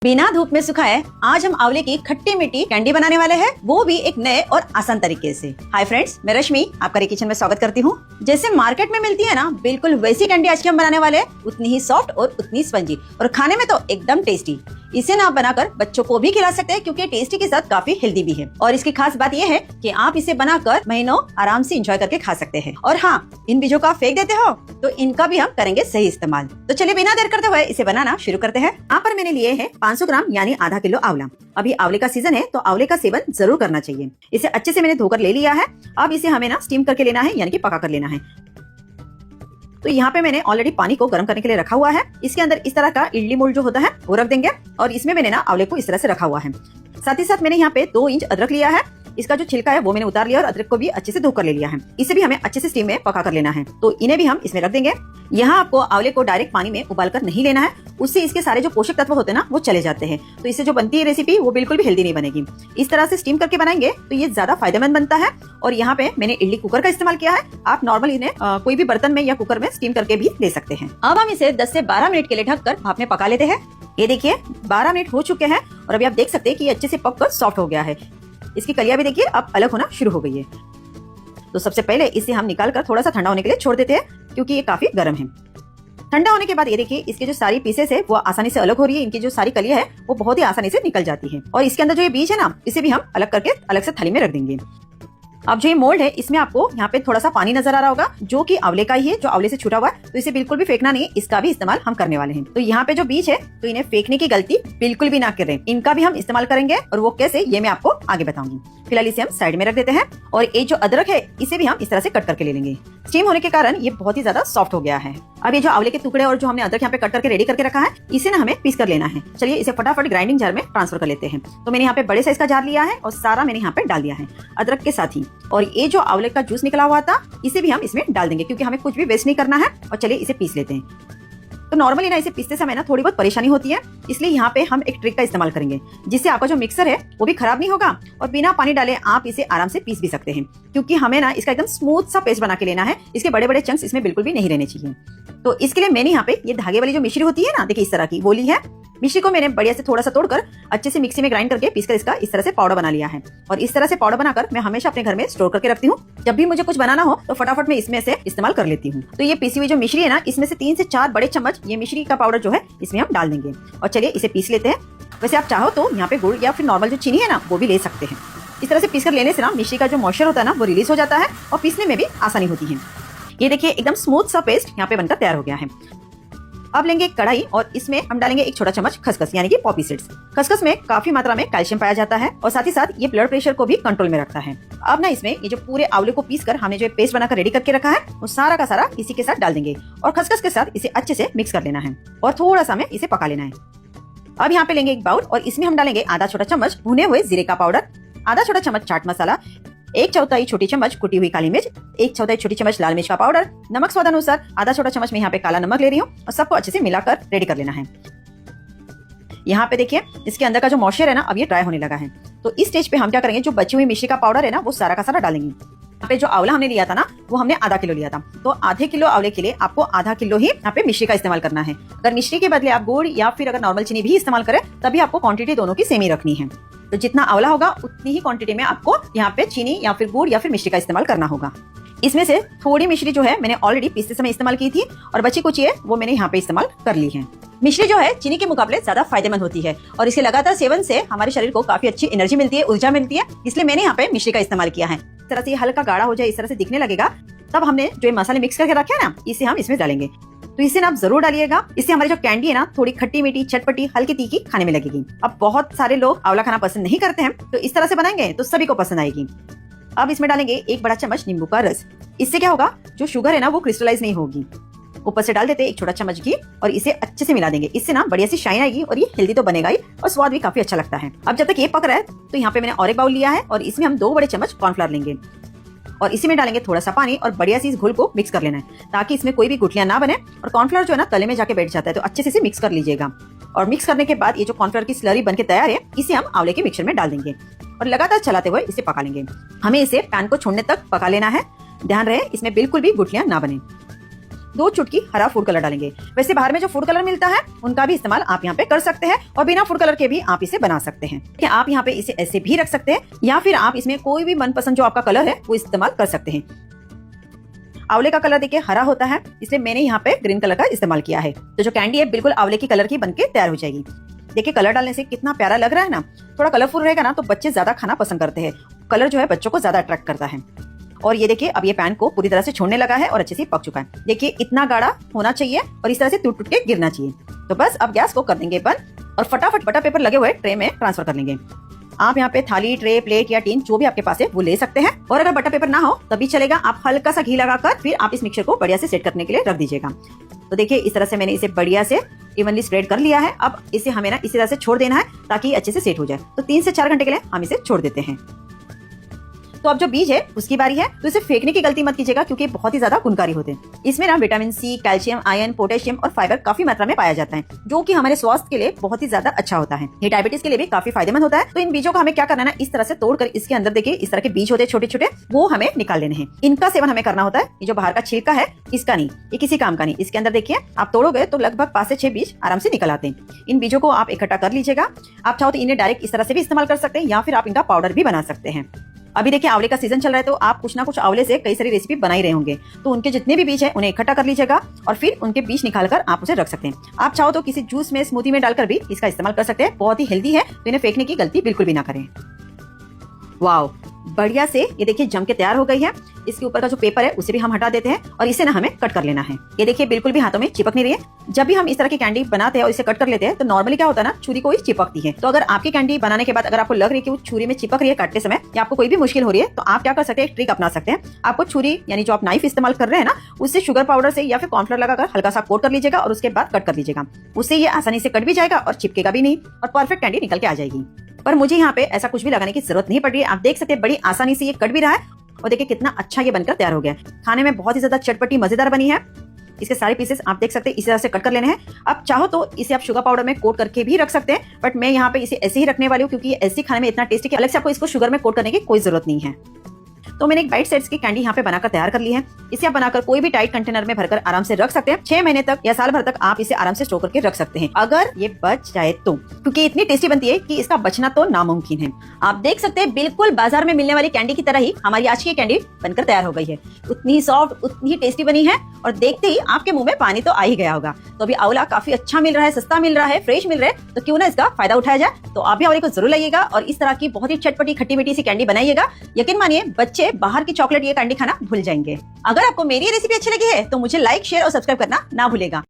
बिना धूप में सुखाए आज हम आंवले की खट्टी मीठी कैंडी बनाने वाले हैं, वो भी एक नए और आसान तरीके से। हाय फ्रेंड्स, मैं रश्मि आपका किचन में स्वागत करती हूँ। जैसे मार्केट में मिलती है ना, बिल्कुल वैसी कैंडी आज की हम बनाने वाले हैं, उतनी ही सॉफ्ट और उतनी स्पंजी और खाने में तो एकदम टेस्टी। इसे ना बनाकर बच्चों को भी खिला सकते हैं क्योंकि टेस्टी के साथ काफी हेल्दी भी है। और इसकी खास बात यह है कि आप इसे बनाकर महीनों आराम से एंजॉय करके खा सकते हैं। और हाँ, इन बीजों का फेंक देते हो तो इनका भी हम करेंगे सही इस्तेमाल। तो चलिए बिना देर करते हुए इसे बनाना शुरू करते हैं। यहाँ पर मैंने लिए है 500 ग्राम यानी आधा किलो आंवला। अभी आंवले का सीजन है तो आंवले का सेवन जरूर करना चाहिए। इसे अच्छे से मैंने धोकर ले लिया है। अब इसे हमें ना स्टीम करके लेना है, यानी कि पका कर लेना है। तो यहाँ पे मैंने ऑलरेडी पानी को गर्म करने के लिए रखा हुआ है। इसके अंदर इस तरह का इडली मोल्ड जो होता है वो रख देंगे और इसमें मैंने ना आंवले को इस तरह से रखा हुआ है। साथ ही साथ मैंने यहाँ पे 2 इंच अदरक लिया है। इसका जो छिलका है वो मैंने उतार लिया और अदरक को भी अच्छे से धोकर ले लिया है। इसे भी हमें अच्छे से स्टीम में पका कर लेना है, तो इन्हें भी हम इसमें रख देंगे। यहाँ आपको आंवले को डायरेक्ट पानी में उबालकर नहीं लेना है, उससे इसके सारे जो पोषक तत्व होते हैं ना वो चले जाते हैं। तो इससे जो बनती है रेसिपी वो बिल्कुल भी हेल्दी नहीं बनेगी। इस तरह से स्टीम करके बनाएंगे तो ये ज्यादा फायदेमंद बनता है। और यहाँ पे मैंने इडली कुकर का इस्तेमाल किया है। आप नॉर्मल इन्हें कोई भी बर्तन में या कुकर में स्टीम करके भी ले सकते हैं। अब हम इसे 10 से 12 मिनट के लिए ढककर भाप में पका लेते हैं। ये देखिए 12 मिनट हो चुके हैं और अभी आप देख सकते हैं कि ये अच्छे से पककर सॉफ्ट हो गया है। इसकी कलियां भी देखिए अब अलग होना शुरू हो गई है। तो सबसे पहले इसे हम निकाल कर थोड़ा सा ठंडा होने के लिए छोड़ देते हैं क्योंकि ये काफी गर्म है। ठंडा होने के बाद ये देखिए इसके जो सारी पीसेस है वो आसानी से अलग हो रही है। इनकी जो सारी कलियां है वो बहुत ही आसानी से निकल जाती है। और इसके अंदर जो ये बीज है ना, इसे भी हम अलग करके अलग से थाली में रख देंगे। अब जो ये मोल्ड है इसमें आपको यहाँ पे थोड़ा सा पानी नजर आ रहा होगा, जो कि आंवले का ही है, जो आंवले से छूटा हुआ है। तो इसे बिल्कुल भी फेंकना नहीं है, इसका भी इस्तेमाल हम करने वाले हैं। तो यहाँ पे जो बीज है तो इन्हें फेंकने की गलती बिल्कुल भी ना करें। इनका भी हम इस्तेमाल करेंगे और वो कैसे ये मैं आपको आगे बताऊंगी। फिलहाल इसे हम साइड में रख देते हैं और ये जो अदरक है इसे भी हम इस तरह से कट करके ले लेंगे। स्टीम होने के कारण ये बहुत ही ज्यादा सॉफ्ट हो गया है। अब ये जो आंवले के टुकड़े और जो हमने अदरक यहाँ पे कट करके रेडी करके रखा है, इसे ना हमें पीस कर लेना है। चलिए इसे फटाफट ग्राइंडिंग जार में ट्रांसफर कर लेते हैं। तो मैंने यहाँ पे बड़े साइज का जार लिया है और सारा मैंने यहाँ पे डाल दिया है अदरक के साथ ही। और ये जो आंवले का जूस निकला हुआ था इसे भी हम इसमें डाल देंगे क्योंकि हमें कुछ भी वेस्ट नहीं करना है। और चलिए इसे पीस लेते हैं। तो नॉर्मली ना इसे पीसते समय ना थोड़ी बहुत परेशानी होती है, इसलिए यहाँ पे हम एक ट्रिक का इस्तेमाल करेंगे जिससे आपका जो मिक्सर है वो भी खराब नहीं होगा और बिना पानी डाले आप इसे आराम से पीस भी सकते हैं। क्योंकि हमें ना इसका एकदम स्मूथ सा पेस्ट बना के लेना है। इसके बड़े बड़े चंक्स इसमें बिल्कुल भी नहीं रहने चाहिए। तो इसके लिए मैंने यहाँ पे ये धागे वाली जो मिश्री होती है ना, देखिए इस तरह की वो ली है। मिश्री को मैंने बढ़िया से थोड़ा सा तोड़कर अच्छे से मिक्सी में ग्राइंड करके पीसकर इसका इस तरह से पाउडर बना लिया है। और इस तरह से पाउडर बनाकर मैं हमेशा अपने घर में स्टोर करके रखती हूँ। जब भी मुझे कुछ बनाना हो तो फटाफट मैं इसमें से इस्तेमाल कर लेती हूँ। तो ये पीसी हुई जो मिश्री है ना, इसमें से 3 से 4 बड़े चम्मच ये मिश्री का पाउडर जो है इसमें हम डाल देंगे। और चलिए इसे पीस लेते हैं। वैसे आप चाहो तो यहाँ पे गुड़ या फिर नॉर्मल जो चीनी है ना वो भी ले सकते हैं। इस तरह से पीसकर लेने से ना मिश्री का जो मॉइस्चर होता है ना वो रिलीज हो जाता है और पीसने में भी आसानी होती है। ये देखिए एकदम स्मूथ सा पेस्ट यहाँ पे बनकर तैयार हो गया है। अब लेंगे एक कढ़ाई और इसमें हम डालेंगे 1 छोटा चम्मच खसखस यानी कि पॉपी सीड्स। खसखस में काफी मात्रा में कैल्शियम पाया जाता है और साथ ही साथ ये ब्लड प्रेशर को भी कंट्रोल में रखता है। अब ना इसमें ये जो पूरे आंवले को पीसकर हमने जो पेस्ट बनाकर रेडी करके रखा है वो सारा का सारा इसी के साथ डाल देंगे और खसखस के साथ इसे अच्छे से मिक्स कर लेना है और थोड़ा सा हमें इसे पका लेना है। अब यहाँ पे लेंगे एक बाउल और इसमें हम डालेंगे आधा छोटा चम्मच भुने हुए जीरे का पाउडर, आधा छोटा चम्मच चाट मसाला, 1/4 छोटी चम्मच कुटी हुई काली मिर्च, 1/4 छोटी चम्मच लाल मिर्च का पाउडर, नमक स्वाद अनुसार, आधा छोटा चम्मच मैं यहाँ पे काला नमक ले रही हूँ और सबको अच्छे से मिलाकर रेडी कर लेना है। यहाँ पे देखिए इसके अंदर का जो मॉइस्चर है ना अब ये ड्राई होने लगा है। तो इस स्टेज पे हम क्या करेंगे, जो बची हुई मिश्री का पाउडर है ना वो सारा का सारा डालेंगे। यहाँ पे जो आंवला हमने लिया था ना वो हमने आधा किलो लिया था, तो आधे किलो आंवले के लिए आपको आधा किलो ही यहाँ पे मिश्री का इस्तेमाल करना है। अगर मिश्री के बदले आप गुड़ या फिर अगर नॉर्मल चीनी भी इस्तेमाल करें तभी आपको क्वांटिटी दोनों की सेम ही रखनी है। तो जितना आंवला होगा उतनी ही क्वांटिटी में आपको यहाँ पे चीनी या फिर गुड़ या फिर मिश्री का इस्तेमाल करना होगा। इसमें से थोड़ी मिश्री जो है मैंने ऑलरेडी पीसते समय इस्तेमाल की थी और बची कुछ है वो मैंने यहाँ पे इस्तेमाल कर ली है। मिश्री जो है चीनी के मुकाबले ज्यादा फायदेमंद होती है और इसके लगातार सेवन से हमारे शरीर को काफी अच्छी एनर्जी मिलती है, ऊर्जा मिलती है, इसलिए मैंने यहाँ पे मिश्री का इस्तेमाल किया है। इस तरह से हल्का गाढ़ा हो जाए, इस तरह से दिखने लगेगा, तब हमने जो मसाले मिक्स करके रखे हैं ना इसे हम इसमें डालेंगे। तो इसे ना आप जरूर डालिएगा, इससे हमारी जो कैंडी है ना थोड़ी खट्टी मीठी चटपटी हल्की तीखी खाने में लगेगी। अब बहुत सारे लोग आंवला खाना पसंद नहीं करते हैं, तो इस तरह से बनाएंगे तो सभी को पसंद आएगी। अब इसमें डालेंगे 1 बड़ा चम्मच नींबू का रस। इससे क्या होगा, जो शुगर है ना वो क्रिस्टलाइज नहीं होगी। ऊपर से डाल देते हैं 1 छोटा चम्मच घी और इसे अच्छे से मिला देंगे। इससे ना बढ़िया सी शाइन आएगी और ये हेल्दी तो बनेगा ही और स्वाद भी काफी अच्छा लगता है। अब जब तक ये पक रहा है तो यहाँ पे मैंने और एक बाउल लिया है और इसमें हम 2 बड़े चम्मच कॉर्नफ्लोर लेंगे और इसी में डालेंगे थोड़ा सा पानी और बढ़िया सी इस घोल को मिक्स कर लेना है ताकि इसमें कोई भी गुठलियां ना बने। और कॉर्नफ्लोर जो है ना तले में जाके बैठ जाता है, तो अच्छे से इसे मिक्स कर लीजिएगा। और मिक्स करने के बाद ये जो कॉर्नफ्लोर की स्लरी बनके तैयार है इसे हम आंवले के मिक्सर में डाल देंगे और लगातार चलाते हुए इसे पका लेंगे। हमें इसे पैन को छोड़ने तक पका लेना है। ध्यान रहे इसमें बिल्कुल भी गुठलियां ना बने। 2 चुटकी हरा फूड कलर डालेंगे। वैसे बाहर में जो फूड कलर मिलता है उनका भी इस्तेमाल आप यहाँ पे कर सकते हैं और बिना फूड कलर के भी आप इसे बना सकते हैं। आप यहाँ पे इसे ऐसे भी रख सकते हैं या फिर आप इसमें कोई भी मनपसंद जो आपका कलर है वो इस्तेमाल कर सकते हैं। आंवले का कलर देखिए हरा होता है, इसलिए मैंने यहाँ पे ग्रीन कलर का इस्तेमाल किया है। तो जो कैंडी है बिल्कुल आंवले की कलर की बनके तैयार हो जाएगी। देखिए कलर डालने से कितना प्यारा लग रहा है ना। थोड़ा कलरफुल रहेगा ना तो बच्चे ज्यादा खाना पसंद करते हैं। कलर जो है बच्चों को ज्यादा अट्रैक्ट करता है। और ये देखिए अब ये पैन को पूरी तरह से छोड़ने लगा है और अच्छे से पक चुका है। देखिए इतना गाढ़ा होना चाहिए और इस तरह से टूट टूट के गिरना चाहिए। तो बस अब गैस को कर देंगे बंद और फटाफट बटर पेपर लगे हुए ट्रे में ट्रांसफर कर लेंगे। आप यहाँ पे थाली, ट्रे, प्लेट या टीन जो भी आपके पास है वो ले सकते हैं। और अगर बटर पेपर ना हो तभी चलेगा, आप हल्का सा घी लगाकर फिर आप इस मिक्सचर को बढ़िया से सेट करने के लिए रख दीजिएगा। तो देखिए इस तरह से मैंने इसे बढ़िया से इवनली स्प्रेड कर लिया है। अब इसे हमें ना इसी तरह से छोड़ देना है ताकि अच्छे से सेट हो जाए। तो 3 से 4 घंटे के लिए हम इसे छोड़ देते हैं। तो अब जो बीज है उसकी बारी है। तो इसे फेंकने की गलती मत कीजिएगा क्योंकि बहुत ही ज्यादा गुणकारी होते हैं। इसमें ना vitamin C, calcium, iron, potassium और फाइबर काफी मात्रा में पाया जाता है जो कि हमारे स्वास्थ्य के लिए बहुत ही ज्यादा अच्छा होता है। ये डायबिटीज के लिए भी काफी फायदेमंद होता है। तो इन बीजों को हमें क्या करना है ना, इस तरह से तोड़कर इसके अंदर देखिए इस तरह के बीज होते हैं छोटे छोटे, वो हमें निकाल लेने हैं। इनका सेवन हमें करना होता है। ये जो बाहर का छिलका है इसका नहीं, ये किसी काम का नहीं। इसके अंदर देखिए आप तोड़ोगे तो लगभग 5 से 6 बीज आराम से निकल आते हैं। इन बीजों को आप इकट्ठा कर लीजिएगा। आप चाहो तो इन्हें डायरेक्ट इस तरह से भी इस्तेमाल कर सकते हैं या फिर आप इनका पाउडर भी बना सकते हैं। अभी देखिए आंवले का सीजन चल रहा है तो आप कुछ ना कुछ आंवले से कई सारी रेसिपी बना ही रहे होंगे। तो उनके जितने भी बीज हैं उन्हें इकट्ठा कर लीजिएगा और फिर उनके बीज निकालकर आप उसे रख सकते हैं। आप चाहो तो किसी जूस में, स्मूदी में डालकर भी इसका इस्तेमाल कर सकते हैं। बहुत ही हेल्दी है तो इन्हें फेंकने की गलती बिल्कुल भी ना करें। वाओ, बढ़िया से ये देखिए जम के तैयार हो गई है। इसके ऊपर का जो पेपर है उसे भी हम हटा देते हैं और इसे ना हमें कट कर लेना है। ये देखिए बिल्कुल भी हाथों में चिपक नहीं रही है। जब भी हम इस तरह की कैंडी बनाते हैं और इसे कट कर लेते हैं तो नॉर्मली क्या होता है ना, छुरी को ही चिपकती है। तो अगर आपकी कैंडी बनाने के बाद अगर आपको लग रही है कि वो छुरी में चिपक रही है काटते समय या आपको कोई भी मुश्किल हो रही है तो आप क्या कर सकते हैं, एक ट्रिक अपना सकते हैं। आपको छुरी यानी जो आप नाइफ इस्तेमाल कर रहे हैं ना उससे शुगर पाउडर से या फिर कॉर्नफ्लोर लगाकर हल्का सा कोट कर लीजिएगा और उसके बाद कट कर लीजिएगा। उससे ये आसानी से कट भी जाएगा और चिपकेगा भी नहीं और परफेक्ट कैंडी निकल के आ जाएगी। पर मुझे यहाँ पे ऐसा कुछ भी लगाने की जरूरत नहीं पड़ रही है। आप देख सकते हैं बड़ी आसानी से ये कट भी रहा है और देखिए कितना अच्छा ये बनकर तैयार हो गया है। खाने में बहुत ही ज्यादा चटपटी मजेदार बनी है। इसके सारे पीसेस आप देख सकते हैं इसी तरह से कट कर लेने हैं। अब चाहो तो इसे आप शुगर पाउडर में कोट करके भी रख सकते हैं, बट मैं यहाँ पे इसे ऐसे ही रखने वाली हूँ क्योंकि ये ऐसे खाने में इतना टेस्टी कि अलग से आपको इसको शुगर में कोट करने की कोई जरूरत नहीं है। तो मैंने एक बाइट साइज की कैंडी यहाँ पे बनाकर तैयार कर ली है। इसे आप बनाकर कोई भी टाइट कंटेनर में भरकर आराम से रख सकते हैं। 6 महीने तक या साल भर तक आप इसे आराम से स्टोर करके रख सकते हैं अगर ये बच जाए तो, क्योंकि इतनी टेस्टी बनती है कि इसका बचना तो नामुमकिन है। आप देख सकते हैं बिल्कुल बाजार में मिलने वाली कैंडी की तरह ही हमारी आज की कैंडी बनकर तैयार हो गई है। उतनी सॉफ्ट, उतनी टेस्टी बनी है और देखते ही आपके मुंह में पानी तो आ ही गया होगा। तो अभी आंवला काफी अच्छा मिल रहा है, सस्ता मिल रहा है, फ्रेश मिल रहा है, तो क्यों ना इसका फायदा उठाया जाए। तो आप भी आंवले को जरूर लाइएगा और इस तरह की बहुत ही चटपटी खट्टी मीठी सी कैंडी बनाइएगा। यकीन मानिए बच्चे बाहर की चॉकलेट ये कैंडी खाना भूल जाएंगे। अगर आपको मेरी रेसिपी अच्छी लगी है तो मुझे लाइक, शेयर और सब्सक्राइब करना ना भूलेगा।